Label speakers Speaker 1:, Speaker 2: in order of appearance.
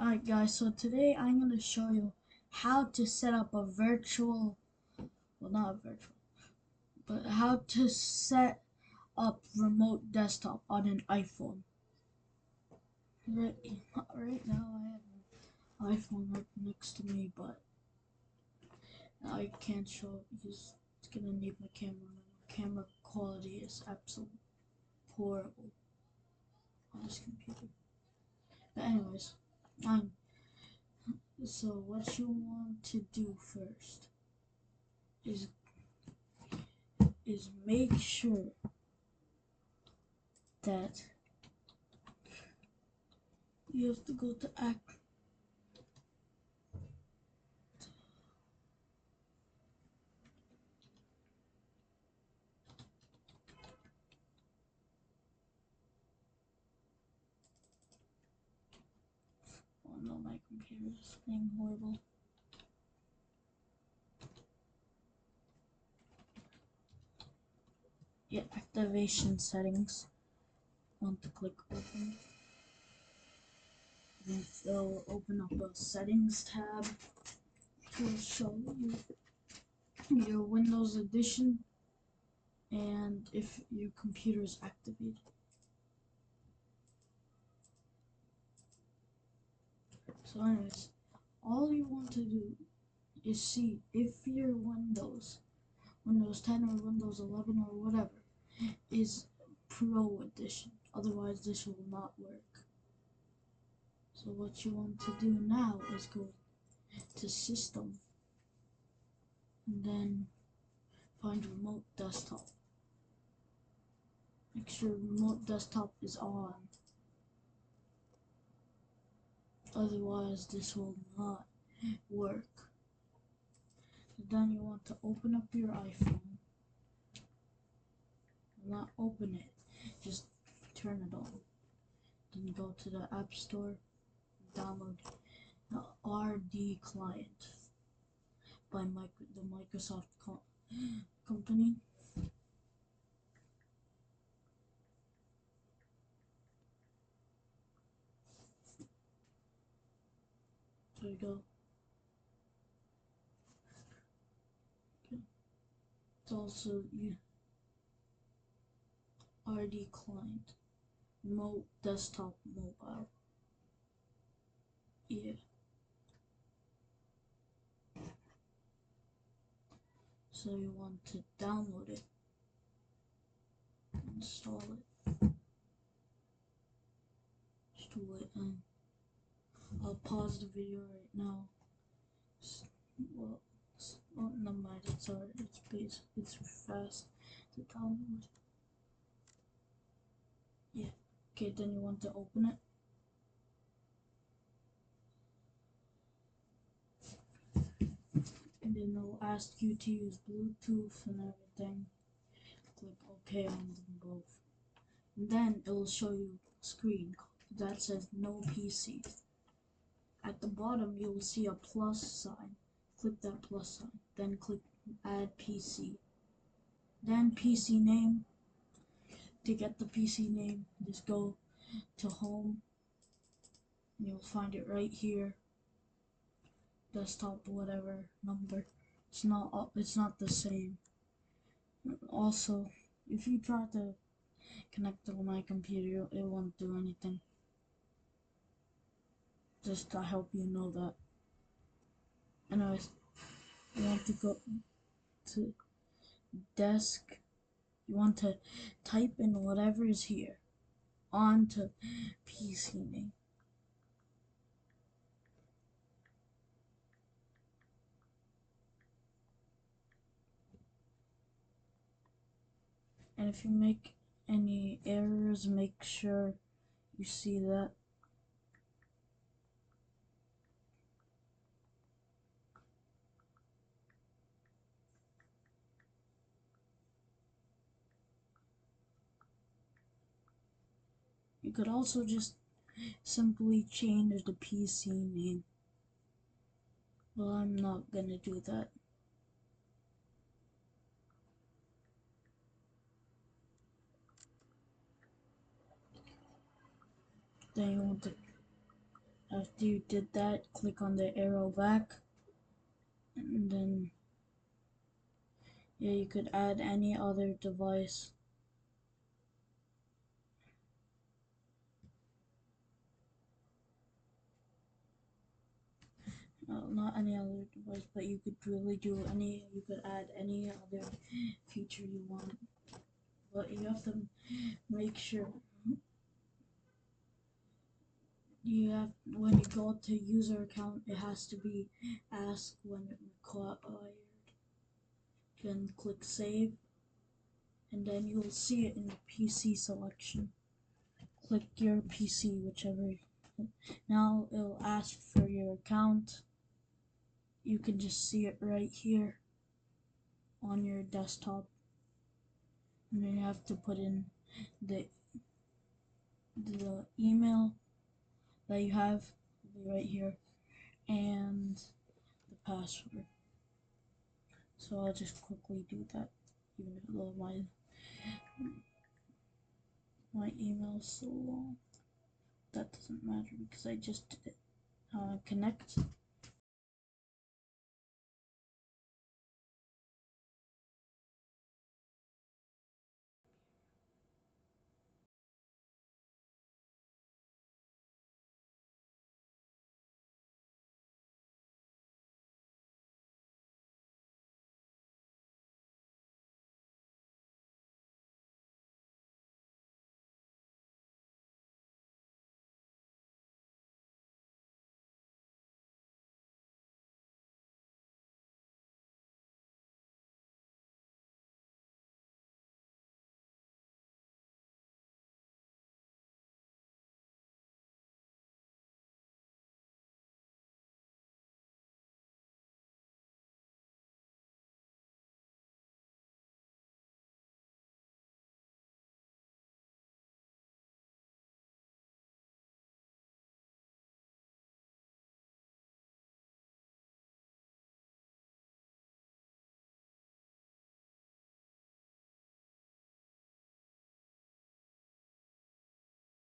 Speaker 1: Alright guys, so today I'm going to show you how to set up a virtual, well not virtual, but how to set up remote desktop on an iPhone. Right now I have an iPhone right next to me, but I can't show it because it's going to need my camera. My camera quality is absolutely horrible on this computer. But anyways, so what you want to do first is make sure that you have to go to act. Oh no, my computer is being horrible. Yeah, activation settings. Want to click open. Then it'll open up a settings tab to show you your Windows Edition and if your computer is activated. So anyways, all you want to do is see if your Windows 10 or Windows 11 or whatever is Pro Edition. Otherwise this will not work. So what you want to do now is go to System and then find Remote Desktop. Make sure Remote Desktop is on. Otherwise this will not work. So then you want to open up your iPhone. Not open it, just turn it on. Then go to the App Store, download the RD Client by the Microsoft company. There you go. Okay. It's also RD Client, Desktop Mobile. Yeah. So you want to download it, install it, just do it, and I'll pause the video right now. Well, oh, never mind, it's alright, it's fast to download. Yeah. Okay, then you want to open it. And then it'll ask you to use Bluetooth and everything. Click OK on them both. And then it will show you a screen that says no PC. At the bottom you will see a plus sign. Click that plus sign. Then click add PC. Then PC name. To get the PC name, just go to home. And you'll find it right here. Desktop whatever number. It's not the same. Also, if you try to connect to my computer, it won't do anything. Just to help you know that. Anyways, you want to go to desk. You want to type in whatever is here onto PC name. And if you make any errors, make sure you see that. You could also just simply change the PC name. Well, I'm not gonna do that. Then you want to After you did that, click on the arrow back, and then yeah, you could add any other device. Not any other device, but you could really do any. You could add any other feature you want, but you have to make sure you have when you go to user account, it has to be asked when it required. Then click save, and then you'll see it in the PC selection. Click your PC, whichever. Now it'll ask for your account. You can just see it right here on your desktop, and then you have to put in the email that you have right here and the password. So I'll just quickly do that, even though my email is so long. That doesn't matter because I just did it. Connect.